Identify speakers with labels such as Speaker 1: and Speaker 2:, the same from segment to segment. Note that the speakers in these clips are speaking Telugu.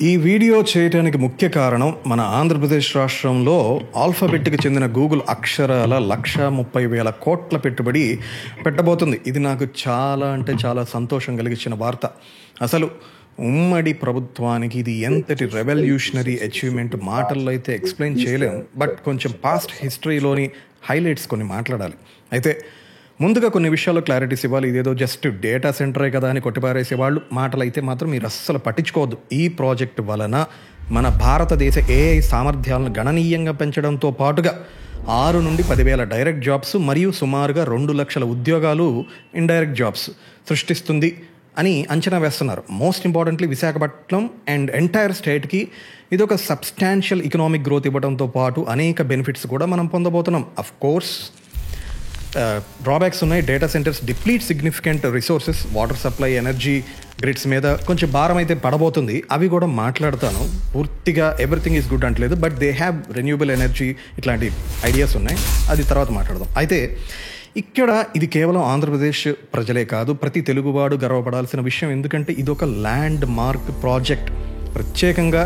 Speaker 1: ఈ వీడియో చేయడానికి ముఖ్య కారణం మన ఆంధ్రప్రదేశ్ రాష్ట్రంలో ఆల్ఫాబెట్కి చెందిన గూగుల్ అక్షరాల 1,30,000 కోట్ల పెట్టుబడి పెట్టబోతుంది. ఇది నాకు చాలా సంతోషం కలిగించిన వార్త. అసలు ఉమ్మడి ప్రభుత్వానికి ఇది ఎంతటి రెవల్యూషనరీ అచీవ్మెంట్ మాటల్లో అయితే ఎక్స్ప్లెయిన్ చేయలేము. బట్ కొంచెం పాస్ట్ హిస్టరీలోని హైలైట్స్ కొన్ని మాట్లాడాలి. అయితే ముందుగా కొన్ని విషయాల్లో క్లారిటీస్ ఇవ్వాలి. ఇదేదో జస్ట్ డేటా సెంటరే కదా అని కొట్టిపారేసే వాళ్ళు మాటలు అయితే మాత్రం మీరు అస్సలు పట్టించుకోవద్దు. ఈ ప్రాజెక్టు వలన మన భారతదేశ ఏఐ సామర్థ్యాలను గణనీయంగా పెంచడంతో పాటుగా 6 నుండి 10,000 డైరెక్ట్ జాబ్స్ మరియు సుమారుగా 2 లక్షల ఉద్యోగాలు ఇండైరెక్ట్ జాబ్స్ సృష్టిస్తుంది అని అంచనా వేస్తున్నారు. Most importantly Visakhapatnam and entire స్టేట్కి ఇది ఒక సబ్స్టాన్షియల్ ఎకనామిక్ గ్రోత్ ఇవ్వడంతో పాటు అనేక బెనిఫిట్స్ కూడా మనం పొందబోతున్నాం. అఫ్ కోర్స్ డ్రాబ్యాక్స్ ఉన్నాయి. Data centres deplete significant resources, water supply, energy grids మీద కొంచెం భారం అయితే పడబోతుంది. అవి కూడా మాట్లాడతాను. పూర్తిగా ఎవ్రీథింగ్ ఈజ్ గుడ్ అంటలేదు, but they have renewable energy, ఇట్లాంటి ఐడియాస్ ఉన్నాయి. అది తర్వాత మాట్లాడదాం. అయితే ఇక్కడ ఇది కేవలం ఆంధ్రప్రదేశ్ ప్రజలే కాదు, ప్రతి తెలుగువాడు గర్వపడాల్సిన విషయం. ఎందుకంటే ఇది ఒక ల్యాండ్ మార్క్ ప్రాజెక్ట్. ప్రత్యేకంగా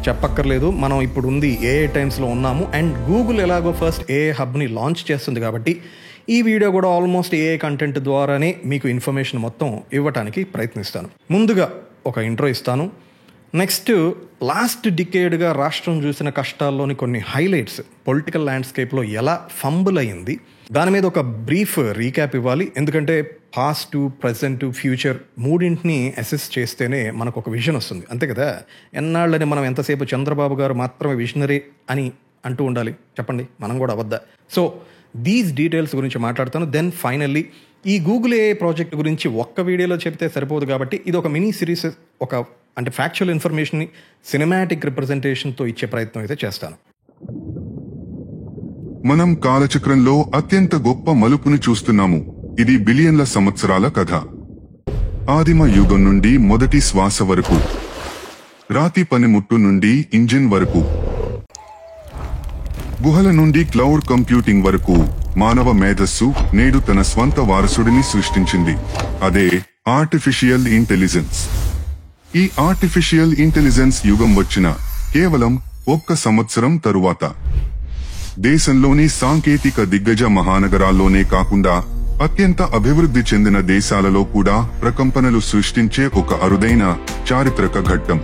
Speaker 1: చెప్పక్కర్లేదు, మనం ఇప్పుడు ఉంది ఏఐ టైమ్స్లో ఉన్నాము. అండ్ గూగుల్ ఎలాగో ఫస్ట్ ఏఐ హబ్ని లాంచ్ చేస్తుంది కాబట్టి ఈ వీడియో కూడా ఆల్మోస్ట్ ఏఐ కంటెంట్ ద్వారానే మీకు ఇన్ఫర్మేషన్ మొత్తం ఇవ్వడానికి ప్రయత్నిస్తాను. ముందుగా ఒక ఇంట్రో ఇస్తాను. నెక్స్ట్ లాస్ట్ డికేడ్గా రాష్ట్రం చూసిన కష్టాల్లోని కొన్ని హైలైట్స్, పొలిటికల్ ల్యాండ్స్కేప్లో ఎలా ఫంబుల్ అయింది దాని మీద ఒక బ్రీఫ్ రీక్యాప్ ఇవ్వాలి. ఎందుకంటే పాస్ట్, ప్రజెంట్, ఫ్యూచర్ మూడింటిని అసెస్ చేస్తేనే మనకు ఒక విజన్ వస్తుంది. అంతే కదా, ఎన్నాళ్ళని మనం ఎంతసేపు చంద్రబాబు గారు మాత్రమే విజనరీ అని అంటూ ఉండాలి చెప్పండి, మనం కూడా అవద్దా? సో దీస్ డీటెయిల్స్ గురించి మాట్లాడతాను. దెన్ ఫైనల్లీ ఈ గూగుల్ ఏఐ ప్రాజెక్ట్ గురించి ఒక్క వీడియోలో చెప్తే సరిపోదు కాబట్టి ఇది ఒక మినీ సిరీస్, అంటే ఫ్యాక్చువల్ ఇన్ఫర్మేషన్ని సినిమాటిక్ రిప్రజెంటేషన్తో ఇచ్చే ప్రయత్నం అయితే చేస్తాను.
Speaker 2: మనం కాలచక్రంలో అత్యంత గొప్ప మలుపుని చూస్తున్నాము. ఇది బిలియన్ల సంవత్సరాల కథ. ఆదిమ యుగం నుండి మొదటి శ్వాస వరకు, రాతి పనిముట్టు నుండి ఇంజిన్ వరకు, గుహల నుండి క్లౌడ్ కంప్యూటింగ్ వరకు మానవ మేధస్సు నేడు తన స్వంత వారసుడిని సృష్టించింది. అదే ఆర్టిఫిషియల్ ఇంటెలిజెన్స్. ఈ ఆర్టిఫిషియల్ ఇంటెలిజెన్స్ యుగం వచ్చిన కేవలం 1 సంవత్సరం తరువాత దేశంలోని సాంకేతిక దిగ్గజ మహానగరాల్లోనే కాకుండా అత్యంత అభివృద్ధి చెందిన దేశాలలో కూడా ప్రకంపనలు సృష్టించే ఒక అరుదైన చారిత్రక ఘట్టం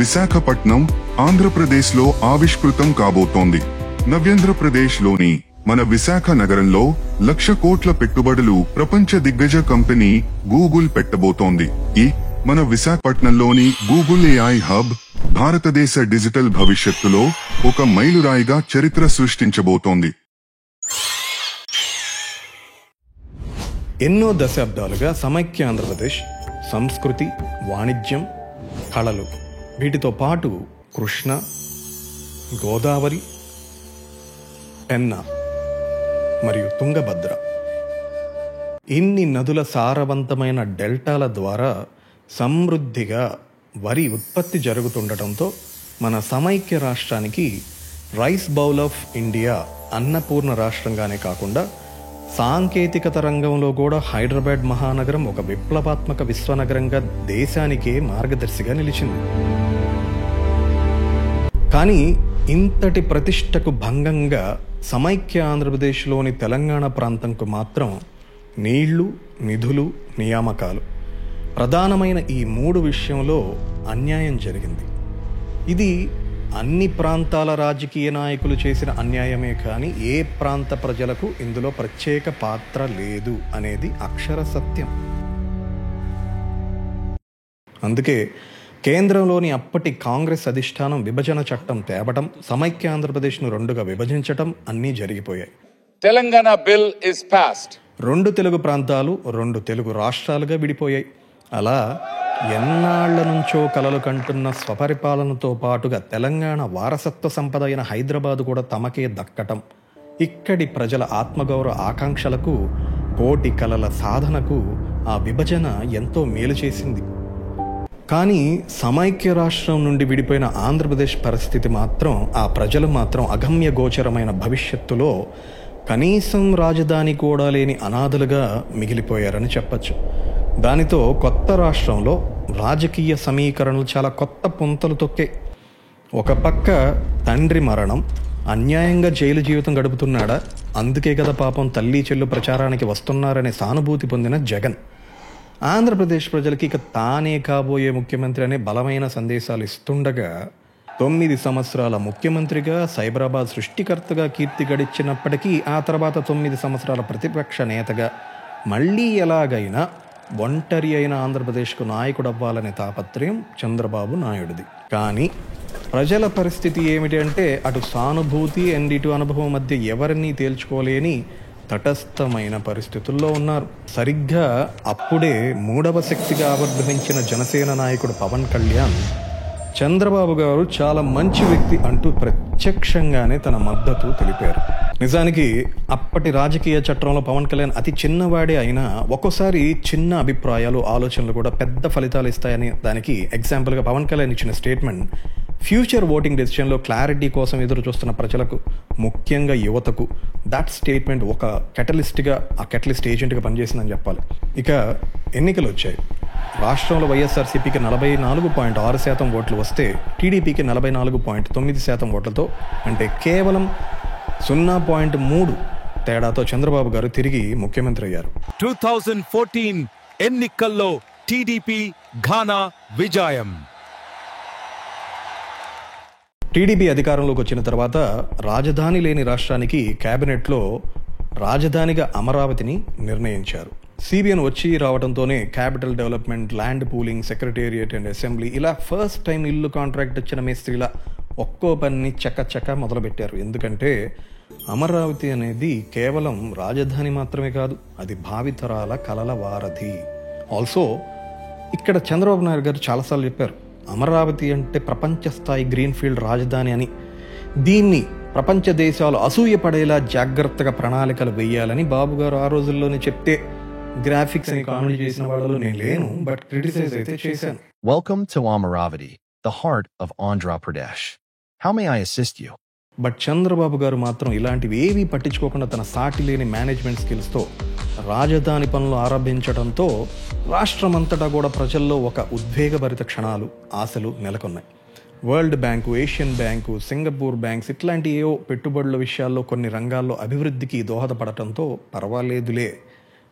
Speaker 2: విశాఖపట్నం, ఆంధ్రప్రదేశ్లో ఆవిష్కృతం కాబోతోంది. నవ్యాంధ్రప్రదేశ్లోని మన విశాఖ నగరంలో 1,00,000 కోట్ల పెట్టుబడులు ప్రపంచ దిగ్గజ కంపెనీ గూగుల్ పెట్టబోతోంది. ఈ మన విశాఖపట్నంలోని గూగుల్ ఏఐ హబ్ భారతదేశ డిజిటల్ భవిష్యత్తులో ఒక మైలురాయిగా చరిత్ర సృష్టించబోతోంది.
Speaker 1: ఎన్నో దశాబ్దాలుగా సమైక్య ఆంధ్రప్రదేశ్ సంస్కృతి, వాణిజ్యం, కళలు, వీటితో పాటు కృష్ణ, గోదావరి, పెన్నా మరియు తుంగభద్ర, ఇన్ని నదుల సారవంతమైన డెల్టాల ద్వారా సమృద్ధిగా వరి ఉత్పత్తి జరుగుతుండటంతో మన సమైక్య రాష్ట్రానికి rice bowl of India, Annapurna రాష్ట్రంగానే కాకుండా సాంకేతికత రంగంలో కూడా హైదరాబాద్ మహానగరం ఒక విప్లవాత్మక విశ్వనగరంగా దేశానికే మార్గదర్శిగా నిలిచింది. కానీ ఇంతటి ప్రతిష్టకు భంగంగా సమైక్య ఆంధ్రప్రదేశ్లోని తెలంగాణ ప్రాంతంకు మాత్రం నీళ్లు, నిధులు, నియామకాలు ప్రధానమైన ఈ 3 విషయంలో అన్యాయం జరిగింది. ఇది అన్ని ప్రాంతాల రాజకీయ నాయకులు చేసిన అన్యాయమే కానీ ఏ ప్రాంత ప్రజలకు ఇందులో ప్రత్యేక పాత్ర లేదు అనేది అక్షర సత్యం. అందుకే కేంద్రంలోని అప్పటి కాంగ్రెస్ అధిష్టానం విభజన చట్టం తేవటం, సమైక్య ఆంధ్రప్రదేశ్ను 2గా విభజించటం అన్నీ జరిగిపోయాయి.
Speaker 3: Telangana bill is passed.
Speaker 1: 2 Telugu ప్రాంతాలు 2 తెలుగు రాష్ట్రాలుగా విడిపోయాయి. అలా ఎన్నాళ్ల నుంచో కలలు కంటున్న స్వపరిపాలనతో పాటుగా తెలంగాణ వారసత్వ సంపద అయిన హైదరాబాద్ కూడా తమకే దక్కటం, ఇక్కడి ప్రజల ఆత్మగౌరవ ఆకాంక్షలకు, కోటి కలల సాధనకు ఆ విభజన ఎంతో మేలు చేసింది. కానీ సమైక్య రాష్ట్రం నుండి విడిపోయిన ఆంధ్రప్రదేశ్ పరిస్థితి మాత్రం, ఆ ప్రజలు మాత్రం అగమ్య గోచరమైన భవిష్యత్తులో కనీసం రాజధాని కూడా లేని అనాథలుగా మిగిలిపోయారని చెప్పచ్చు. దానితో కొత్త రాష్ట్రంలో రాజకీయ సమీకరణలు చాలా కొత్త పుంతలు తొక్కే. ఒక పక్క తండ్రి మరణం, అన్యాయంగా జైలు జీవితం గడుపుతున్నాడా, అందుకే కదా పాపం తల్లి చెల్లు ప్రచారానికి వస్తున్నారనే సానుభూతి పొందిన జగన్ ఆంధ్రప్రదేశ్ ప్రజలకి ఇక తానే కాబోయే ముఖ్యమంత్రి అనే బలమైన సందేశాలు ఇస్తుండగా 9 సంవత్సరాల ముఖ్యమంత్రిగా సైబరాబాద్ సృష్టికర్తగా కీర్తి గడిచినప్పటికీ ఆ తర్వాత 9 సంవత్సరాల ప్రతిపక్ష నేతగా మళ్ళీ ఎలాగైనా ఒంటరి అయిన ఆంధ్రప్రదేశ్కు నాయకుడు అవ్వాలనే తాపత్రయం చంద్రబాబు నాయుడుది. కానీ ప్రజల పరిస్థితి ఏమిటి అంటే అటు సానుభూతి అండ్ ఇటు అనుభవం మధ్య ఎవరినీ తేల్చుకోలేని తటస్థమైన పరిస్థితుల్లో ఉన్నారు. సరిగ్గా అప్పుడే 3వ శక్తిగా ఆవిర్భవించిన జనసేన నాయకుడు పవన్ కళ్యాణ్ చంద్రబాబు గారు చాలా మంచి వ్యక్తి అంటూ ప్రత్యక్షంగానే తన మద్దతు తెలిపారు. నిజానికి అప్పటి రాజకీయ చట్రంలో పవన్ కళ్యాణ్ అతి చిన్నవాడే అయినా ఒక్కోసారి చిన్న అభిప్రాయాలు ఆలోచనలు కూడా పెద్ద ఫలితాలు ఇస్తాయని దానికి ఎగ్జాంపుల్గా పవన్ కళ్యాణ్ ఇచ్చిన స్టేట్మెంట్ ఫ్యూచర్ ఓటింగ్ డెసిషన్లో క్లారిటీ కోసం ఎదురు చూస్తున్న ప్రజలకు, ముఖ్యంగా యువతకు దట్ స్టేట్మెంట్ ఒక కెటలిస్ట్ ఏజెంట్గా పనిచేసిందని చెప్పాలి. ఇక ఎన్నికలు వచ్చాయి. రాష్ట్రంలో వైఎస్ఆర్సీపీకి 44.6% ఓట్లు వస్తే టీడీపీకి 44.9% ఓట్లతో, అంటే కేవలం 0.3 తేడాతో చంద్రబాబు గారు తిరిగి ముఖ్యమంత్రి అయ్యారు.
Speaker 4: 2014 ఎన్నికల్లో టీడీపీ ఘన విజయం.
Speaker 1: టీడీపీ అధికారంలోకి వచ్చిన తర్వాత రాజధాని లేని రాష్ట్రానికి కేబినెట్లో రాజధానిగా అమరావతిని నిర్ణయించారు. సిబిఎన్ వచ్చి రావడంతోనే capital development, land pooling, secretariat and assembly ఇలా ఫస్ట్ టైం ఇల్లు కాంట్రాక్ట్ ఇచ్చిన మేస్త్రీలా ఒక్కో పనిని చక్క మొదలుపెట్టారు. ఎందుకంటే అమరావతి అనేది కేవలం రాజధాని మాత్రమే కాదు, అది భావితరాల కలల వారధి. ఆల్సో ఇక్కడ చంద్రబాబు నాయుడు గారు చాలాసార్లు చెప్పారు, అమరావతి అంటే ప్రపంచ స్థాయి గ్రీన్ఫీల్డ్ రాజధాని అని. దీన్ని ప్రపంచ దేశాలు అసూయపడేలా జాగ్రత్తగా ప్రణాళికలు వేయాలని బాబు గారు ఆ రోజుల్లోనే చెప్తే గ్రాఫిక్స్ అని కామెంట్ చేసిన వాళ్ళు నేను లేను, బట్ క్రిటిసైజ్ అయితే చేశాను.
Speaker 5: Welcome to Amaravati, the heart of Andhra Pradesh. How may I assist you?
Speaker 1: But Chandrababu గారు మాత్రం ఇలాంటివి ఏవీ పట్టించుకోకుండా తన సాటి లేని మేనేజ్మెంట్ స్కిల్స్తో రాజధాని పనులు ఆరంభించడంతో రాష్ట్రమంతటా కూడా ప్రజల్లో ఒక ఉద్వేగభరిత క్షణాలు, ఆశలు నెలకొన్నాయి. World bank, Asian bank, Singapore banks ఇట్లాంటి ఏవో పెట్టుబడుల విషయాల్లో కొన్ని రంగాల్లో అభివృద్ధికి దోహదపడటంతో పర్వాలేదులే,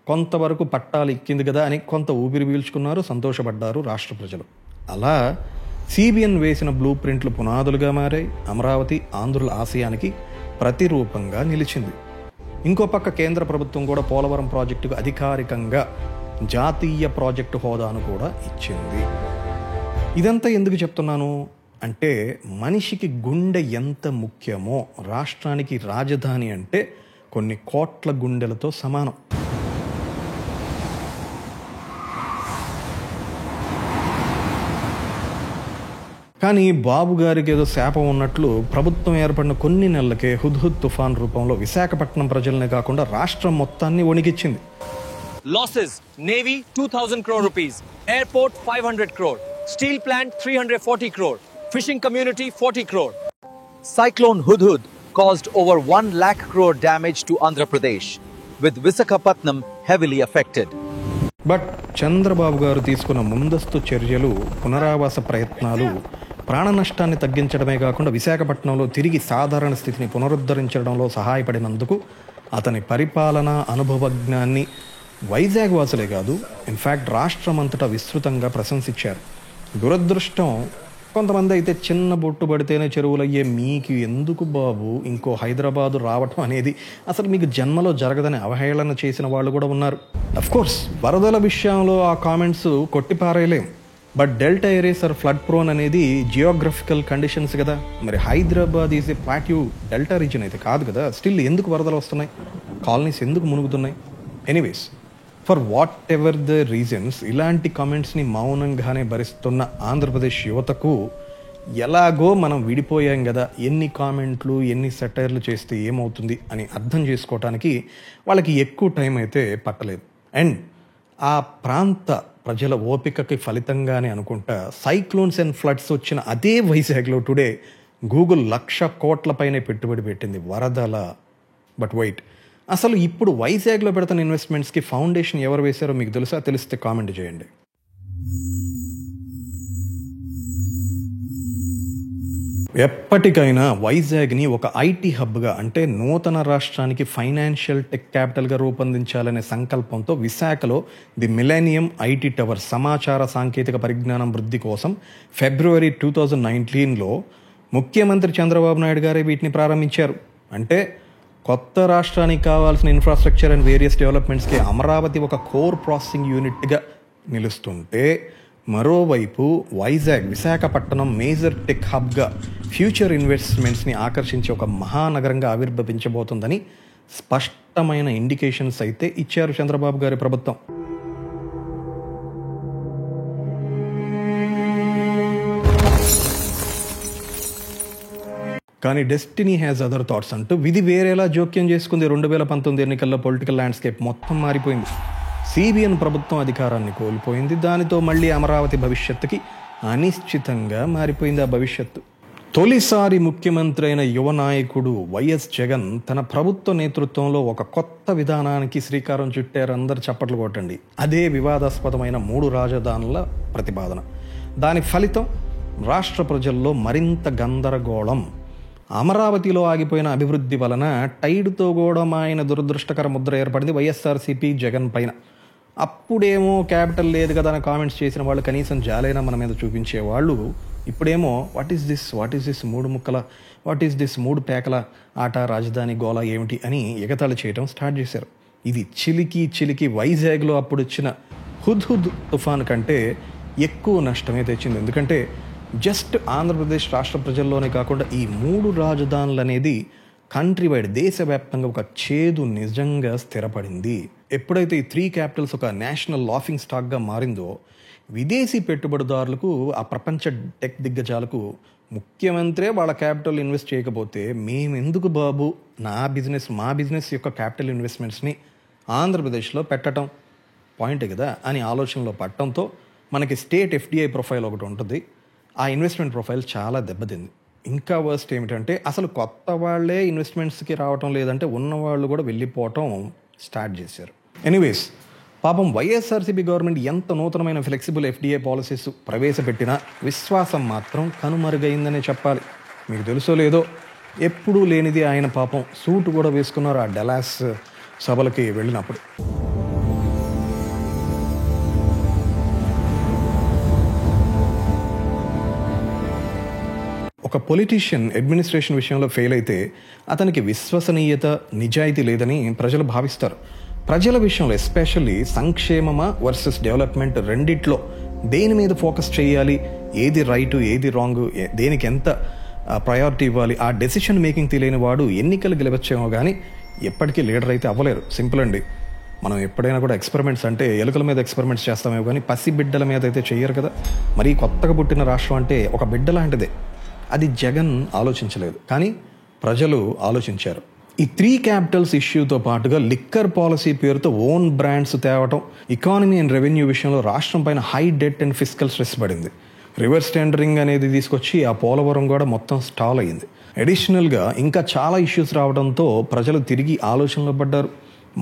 Speaker 1: కొంతవరకు పట్టాలు ఎక్కింది కదా అని కొంత ఊపిరి పీల్చుకున్నారు, సంతోషపడ్డారు రాష్ట్ర ప్రజలు. అలా సిబిఎన్ వేసిన బ్లూ ప్రింట్లు పునాదులుగా మారాయి. అమరావతి ఆంధ్రుల ఆశయానికి ప్రతిరూపంగా నిలిచింది. ఇంకో పక్క కేంద్ర ప్రభుత్వం కూడా పోలవరం ప్రాజెక్టుకు అధికారికంగా జాతీయ ప్రాజెక్టు హోదాను కూడా ఇచ్చింది. ఇదంతా ఎందుకు చెప్తున్నాను అంటే మనిషికి గుండె ఎంత ముఖ్యమో రాష్ట్రానికి రాజధాని అంటే కొన్ని కోట్ల గుండెలతో సమానం. కానీ బాబు గారికి ఏదో శాపం ఉన్నట్లు ప్రభుత్వం ఏర్పడిన కొన్ని నెలలకే హుద్హుద్ తుఫాన్ రూపంలో విశాఖపట్నం ప్రజలనే కాకుండా రాష్ట్రం మొత్తాన్ని వణికిచ్చింది.
Speaker 6: Losses: Navy 2,000 crore rupees, Airport 500 crore, Steel Plant 340 crore, Fishing Community 40 crore.
Speaker 7: Cyclone Hudhud caused over 1 lakh crore damage to Andhra Pradesh, with Visakhapatnam heavily affected.
Speaker 1: But Chandrababu గారు తీసుకున్న ముందస్తు చర్యలు, పునరావాస ప్రయత్నాలు ప్రాణ నష్టాన్ని తగ్గించడమే కాకుండా విశాఖపట్నంలో తిరిగి సాధారణ స్థితిని పునరుద్ధరించడంలో సహాయపడినందుకు అతని పరిపాలనా అనుభవజ్ఞాన్ని వైజాగ్ వాసులే కాదు, ఇన్ఫ్యాక్ట్ రాష్ట్రమంతటా విస్తృతంగా ప్రశంసించారు. దురదృష్టం, కొంతమంది అయితే చిన్న బొట్టు పడితేనే చెరువులయ్యే మీకు ఎందుకు బాబు ఇంకో హైదరాబాదు రావటం అనేది అసలు మీకు జన్మలో జరగదని అవహేళన చేసిన వాళ్ళు కూడా ఉన్నారు. అఫ్కోర్స్ వరదల విషయంలో ఆ కామెంట్స్ కొట్టిపారేయలేం, but delta areas are flood prone అనేది జియోగ్రఫికల్ కండిషన్స్ కదా. మరి Hyderabad is a plateau delta region అయితే కాదు కదా. స్టిల్ ఎందుకు వరదలు వస్తున్నాయి, కాలనీస్ ఎందుకు మునుగుతున్నాయి? Anyways, for whatever the reasons ఇలాంటి కామెంట్స్ని మౌనంగానే భరిస్తున్న ఆంధ్రప్రదేశ్ యువతకు ఎలాగో మనం విడిపోయాం కదా, ఎన్ని కామెంట్లు ఎన్ని సెటైర్లు చేస్తే ఏమవుతుంది అని అర్థం చేసుకోవటానికి వాళ్ళకి ఎక్కువ టైం అయితే పట్టలేదు. అండ్ ఆ ప్రాంత ప్రజల ఓపికకి ఫలితంగానే అనుకుంటా సైక్లోన్స్ అండ్ ఫ్లడ్స్ వచ్చిన అదే వైజాగ్లో టుడే గూగుల్ 1,00,00,000 కోట్ల పైనే పెట్టుబడి పెట్టింది వరదల. బట్ వెయిట్, అసలు ఇప్పుడు వైజాగ్లో పెడుతున్న ఇన్వెస్ట్మెంట్స్కి ఫౌండేషన్ ఎవరు వేశారో మీకు తెలుసా? తెలిస్తే కామెంట్ చేయండి. ఎప్పటికైనా వైజాగ్ని ఒక ఐటీ హబ్గా, అంటే నూతన రాష్ట్రానికి ఫైనాన్షియల్ టెక్ క్యాపిటల్గా రూపొందించాలనే సంకల్పంతో విశాఖలో ది మిలేనియం ఐటీ టవర్ సమాచార సాంకేతిక పరిజ్ఞానం వృద్ధి కోసం ఫిబ్రవరి 2019లో ముఖ్యమంత్రి చంద్రబాబు నాయుడు గారే వీటిని ప్రారంభించారు. అంటే కొత్త రాష్ట్రానికి కావాల్సిన ఇన్ఫ్రాస్ట్రక్చర్ అండ్ వేరియస్ డెవలప్మెంట్స్కి అమరావతి ఒక కోర్ ప్రాసెసింగ్ యూనిట్గా నిలుస్తుంటే, మరోవైపు వైజాగ్ విశాఖపట్నం మేజర్ టెక్ హబ్గా ఫ్యూచర్ ఇన్వెస్ట్మెంట్స్ని ఆకర్షించే ఒక మహానగరంగా ఆవిర్భవించబోతుందని స్పష్టమైన ఇండికేషన్స్ అయితే ఇచ్చారు చంద్రబాబు గారి ప్రభుత్వం. కానీ డెస్టినీ హ్యాజ్ అదర్ థాట్స్ అంటూ విధి వేరేలా జోక్యం చేసుకుంది. 2019 ఎన్నికల్లో పొలిటికల్ ల్యాండ్స్కేప్ మొత్తం మారిపోయింది. సిబిఎన్ ప్రభుత్వం అధికారాన్ని కోల్పోయింది. దానితో మళ్ళీ అమరావతి భవిష్యత్తుకి అనిశ్చితంగా మారిపోయింది ఆ భవిష్యత్తు. తొలిసారి ముఖ్యమంత్రి అయిన యువ నాయకుడు వైఎస్ జగన్ తన ప్రభుత్వ నేతృత్వంలో ఒక కొత్త విధానానికి శ్రీకారం చుట్టారు. అందరు చప్పట్లు కొట్టండి. అదే వివాదాస్పదమైన 3 రాజధానుల ప్రతిపాదన. దాని ఫలితం రాష్ట్ర ప్రజల్లో మరింత గందరగోళం. అమరావతిలో ఆగిపోయిన అభివృద్ధి వలన టైడుతో కూడా ఆయన దురదృష్టకర ముద్ర ఏర్పడింది వైఎస్ఆర్సీపీ జగన్ పైన. అప్పుడేమో క్యాపిటల్ లేదు కదా అని కామెంట్స్ చేసిన వాళ్ళు కనీసం జాలైనా మన మీద చూపించేవాళ్ళు ఇప్పుడేమో వాట్ ఈస్ దిస్ 3 ముక్కల, వాట్ ఈస్ దిస్ 3 పేకల ఆట, రాజధాని గోళ ఏమిటి అని ఎగతాళి చేయడం స్టార్ట్ చేశారు. ఇది చిలికి వైజాగ్లో అప్పుడు వచ్చిన హుద్హుద్ తుఫాన్ కంటే ఎక్కువ నష్టమే తెచ్చింది. ఎందుకంటే జస్ట్ ఆంధ్రప్రదేశ్ రాష్ట్ర ప్రజల్లోనే కాకుండా ఈ 3 రాజధానులు అనేది కంట్రీ వైడ్, దేశవ్యాప్తంగా ఒక చేదు నిజంగా స్థిరపడింది. ఎప్పుడైతే ఈ 3 క్యాపిటల్స్ ఒక నేషనల్ లాఫింగ్ స్టాక్గా మారిందో, విదేశీ పెట్టుబడిదారులకు, ఆ ప్రపంచ టెక్ దిగ్గజాలకు ముఖ్యమంత్రే వాళ్ళ క్యాపిటల్ ఇన్వెస్ట్ చేయకపోతే మేమెందుకు బాబు మా బిజినెస్ యొక్క క్యాపిటల్ ఇన్వెస్ట్మెంట్స్ని ఆంధ్రప్రదేశ్లో పెట్టడం పాయింటే కదా అని ఆలోచనలో పడటంతో మనకి స్టేట్ ఎఫ్డిఐ ప్రొఫైల్ ఒకటి ఉంటుంది. ఆ ఇన్వెస్ట్మెంట్ ప్రొఫైల్ చాలా దెబ్బతింది. ఇంకా వర్స్ట్ ఏమిటంటే అసలు కొత్త వాళ్ళే ఇన్వెస్ట్మెంట్స్కి రావటం లేదంటే ఉన్నవాళ్ళు కూడా వెళ్ళిపోవటం స్టార్ట్ చేశారు. ఎనీవేస్, పాపం వైఎస్ఆర్సీపీ గవర్నమెంట్ ఎంత నూతనమైన ఫ్లెక్సిబుల్ ఎఫ్డిఐ పాలసీస్ ప్రవేశపెట్టినా విశ్వాసం మాత్రం కనుమరుగైందనే చెప్పాలి. మీకు తెలుసో లేదో, ఎప్పుడూ లేనిది ఆయన పాపం సూట్ కూడా వేసుకున్నారు ఆ డెలాస్ సభలకి వెళ్ళినప్పుడు. ఒక పొలిటీషియన్ అడ్మినిస్ట్రేషన్ విషయంలో ఫెయిల్ అయితే అతనికి విశ్వసనీయత, నిజాయితీ లేదని ప్రజలు భావిస్తారు. ప్రజల విషయంలో ఎస్పెషల్లీ సంక్షేమమా వర్సెస్ డెవలప్మెంట్ రెండిట్లో దేని మీద ఫోకస్ చేయాలి, ఏది రైటు ఏది రాంగ్, దేనికి ఎంత ప్రయారిటీ ఇవ్వాలి, ఆ డెసిషన్ మేకింగ్ తెలియని వాడు ఎన్నికలు గెలవచ్చేమో కానీ ఎప్పటికీ లీడర్ అయితే అవ్వలేరు. సింపుల్ అండి. మనం ఎప్పుడైనా కూడా ఎక్స్పెరిమెంట్స్ అంటే ఎలుకల మీద ఎక్స్పెరిమెంట్స్ చేస్తామేమో కానీ పసి బిడ్డల మీద అయితే చెయ్యరు కదా. మరి కొత్తగా పుట్టిన రాష్ట్రం అంటే ఒక బిడ్డ లాంటిదే. అది జగన్ ఆలోచించలేదు, కానీ ప్రజలు ఆలోచించారు. ఈ 3 క్యాపిటల్స్ ఇష్యూతో పాటుగా లిక్కర్ పాలసీ పేరుతో ఓన్ బ్రాండ్స్ తేవటం, ఎకానమీ అండ్ రెవెన్యూ విషయంలో రాష్ట్రం పైన high debt and fiscal stress పడింది. రివర్స్ టెండరింగ్ అనేది తీసుకొచ్చి ఆ పోలవరం కూడా మొత్తం స్టాల్ అయ్యింది. అడిషనల్గా ఇంకా చాలా ఇష్యూస్ రావడంతో ప్రజలు తిరిగి ఆలోచనలో పడ్డారు.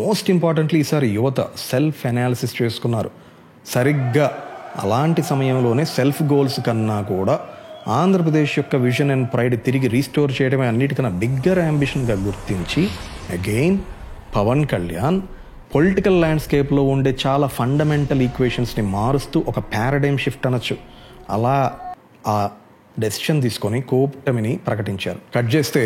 Speaker 1: మోస్ట్ ఇంపార్టెంట్లీ ఈసారి యువత సెల్ఫ్ అనాలిసిస్ చేసుకున్నారు. సరిగ్గా అలాంటి సమయంలోనే సెల్ఫ్ గోల్స్ కన్నా కూడా ఆంధ్రప్రదేశ్ యొక్క విజన్ అండ్ ప్రైడ్ తిరిగి రీస్టోర్ చేయడమే అన్నిటికన్నా బిగ్గర్ అంబిషన్గా గుర్తించి అగైన్ పవన్ కళ్యాణ్ పొలిటికల్ ల్యాండ్స్కేప్లో ఉండే చాలా ఫండమెంటల్ ఈక్వేషన్స్ని మారుస్తూ ఒక పారాడైమ్ షిఫ్ట్ అనొచ్చు, అలా ఆ డెసిషన్ తీసుకొని కూటమిని ప్రకటించారు. కట్ చేస్తే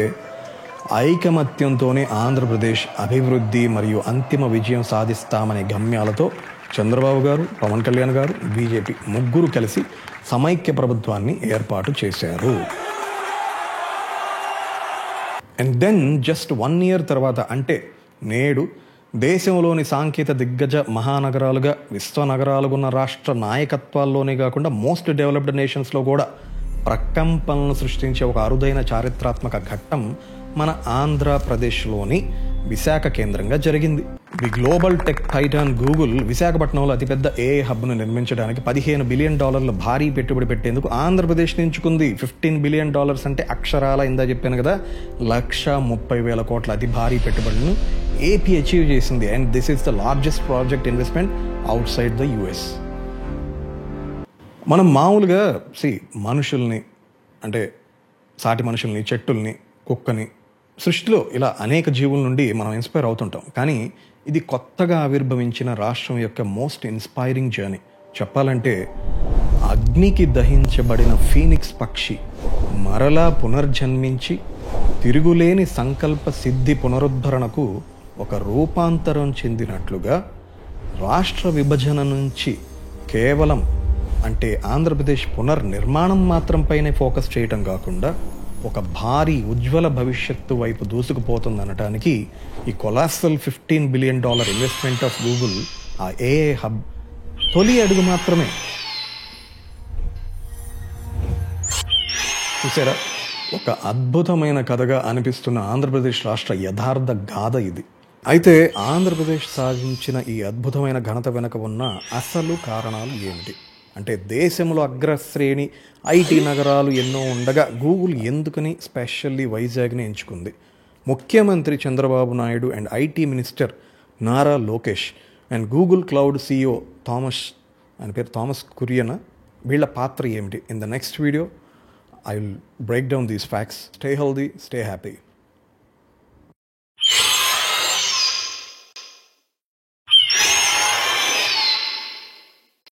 Speaker 1: ఐకమత్యంతోనే ఆంధ్రప్రదేశ్ అభివృద్ధి మరియు అంతిమ విజయం సాధిస్తామనే గమ్యాలతో చంద్రబాబు గారు, పవన్ కళ్యాణ్ గారు, బీజేపీ ముగ్గురు కలిసి సమైక్య ప్రభుత్వాన్ని ఏర్పాటు చేశారు. అండ్ దెన్ జస్ట్ 1 ఇయర్ తర్వాత, అంటే నేడు దేశంలోని సాంకేతిక దిగ్గజ మహానగరాలుగా, విశ్వనగరాలుగా ఉన్న రాష్ట్ర నాయకత్వాల్లోనే కాకుండా మోస్ట్ డెవలప్డ్ నేషన్స్లో కూడా ప్రకంపనలు సృష్టించే ఒక అరుదైన చారిత్రాత్మక ఘట్టం మన ఆంధ్రప్రదేశ్లోని విశాఖ కేంద్రంగా జరిగింది. The global tech Titan Google విశాఖపట్నంలో అతిపెద్ద ఏఐ హబ్ను నిర్మించడానికి $15 బిలియన్ భారీ పెట్టుబడి పెట్టేందుకు ఆంధ్రప్రదేశ్ ఎంచుకుంది. $15 బిలియన్ అంటే అక్షరాల ఇందా చెప్పాను కదా, 130,000 కోట్ల అతి భారీ పెట్టుబడులను ఏపీ అచీవ్ చేసింది. And this is the largest project investment out side the US. మనం మామూలుగా మనుషుల్ని, అంటే సాటి మనుషుల్ని, చెట్టుల్ని, కుక్కని, సృష్టిలో ఇలా అనేక జీవుల నుండి మనం ఇన్స్పైర్ అవుతుంటాం. కానీ ఇది కొత్తగా ఆవిర్భవించిన రాష్ట్రం యొక్క మోస్ట్ ఇన్స్పైరింగ్ జర్నీ. చెప్పాలంటే అగ్నికి దహించబడిన ఫీనిక్స్ పక్షి మరలా పునర్జన్మించి తిరుగులేని సంకల్ప సిద్ధి పునరుద్ధరణకు ఒక రూపాంతరం చెందినట్లుగా రాష్ట్ర విభజన నుంచి కేవలం అంటే ఆంధ్రప్రదేశ్ పునర్నిర్మాణం మాత్రంపైనే ఫోకస్ చేయటం కాకుండా ఒక భారీ ఉజ్వల భవిష్యత్తు వైపు దూసుకుపోతుందనటానికి ఈ కొలాసల్ $15 బిలియన్ ఇన్వెస్ట్మెంట్ ఆఫ్ గూగుల్, ఆ ఏఐ హబ్ తొలి అడుగు మాత్రమే. చూసారా, ఒక అద్భుతమైన కథగా అనిపిస్తున్న ఆంధ్రప్రదేశ్ రాష్ట్ర యథార్థ గాథ ఇది. అయితే ఆంధ్రప్రదేశ్ సాధించిన ఈ అద్భుతమైన ఘనత వెనుక ఉన్న అసలు కారణాలు ఏమిటి? అంటే దేశంలో అగ్రశ్రేణి ఐటీ నగరాలు ఎన్నో ఉండగా గూగుల్ ఎందుకని స్పెషల్లీ వైజాగ్ని ఎంచుకుంది? ముఖ్యమంత్రి Chandrababu Naidu and IT minister Nara Lokesh and Google cloud CEO Thomas Kurian వీళ్ళ పాత్ర ఏమిటి? In the next video I will break down these facts. Stay healthy, stay happy.